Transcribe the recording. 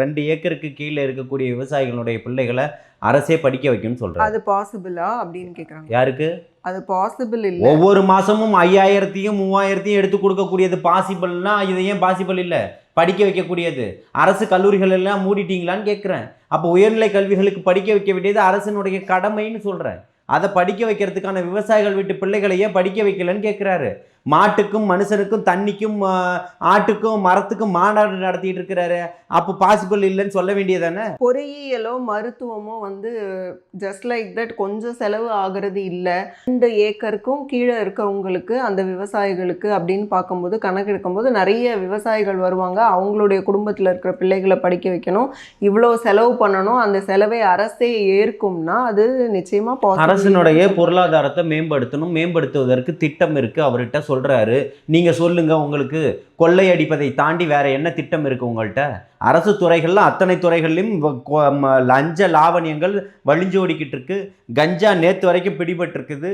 2 ஏக்கருக்கு கீழே இருக்கக்கூடிய விவசாயிகளுடைய பிள்ளைகளை அரசே படிக்க வைக்கும்னு சொல்றாரு. அது பாசிபிளா அப்படின்னு கேக்குறாங்க. யாருக்கு? அது பாசிபிள் இல்ல. ஒவ்வொரு மாசமும் 5000த்தையும் 3000த்தையும் எடுத்து கொடுக்கக்கூடியது பாசிபிள்னா இது ஏன் பாசிபிள் இல்லை? படிக்க வைக்கக்கூடியது. அரசு கல்லூரிகள் எல்லாம் மூடிட்டீங்களான்னு கேட்குறேன். அப்போ உயர்நிலை கல்விகளுக்கு படிக்க வைக்க வேண்டியது அரசினுடைய கடமைன்னு சொல்கிறேன். அதை படிக்க வைக்கிறதுக்கான விவசாயிகள் வீட்டு பிள்ளைகளையே படிக்க வைக்கலன்னு கேட்குறாரு. மாட்டுக்கும் மனுஷனுக்கும் தண்ணிக்கும் ஆட்டுக்கும் மரத்துக்கும் மாநாடு நடத்திட்டு இருக்கிறாரு. அப்போ பாசிபிள் இல்லைன்னு சொல்ல வேண்டியதானே? பொறியியலோ மருத்துவமோ வந்து ஜஸ்ட் லைக் தட் கொஞ்சம் செலவு ஆகிறது இல்லை. 2 ஏக்கருக்கும் கீழே இருக்கவங்களுக்கு அந்த விவசாயிகளுக்கு அப்படின்னு பார்க்கும்போது கணக்கெடுக்கும்போது நிறைய விவசாயிகள் வருவாங்க. அவங்களுடைய குடும்பத்தில் இருக்கிற பிள்ளைகளை படிக்க வைக்கணும், இவ்வளோ செலவு பண்ணணும். அந்த செலவை அரசே ஏற்கும்னா அது நிச்சயமா அரசினுடைய பொருளாதாரத்தை மேம்படுத்துவதற்கு திட்டம் இருக்கு. அவர்கிட்ட சொல்றாரு, நீங்க சொல்லுங்க, உங்களுக்கு கொள்ளையடிப்பதை தாண்டி வேற என்ன திட்டம் இருக்கு உங்கள்கிட்ட? அரசு துறைகள்ல அத்தனை துறைகள்லையும் லஞ்ச லாவணியங்கள் வழிஞ்சோடிக்கிட்டு இருக்கு. கஞ்சா நேற்று வரைக்கும் பிடிபட்டு இருக்குது.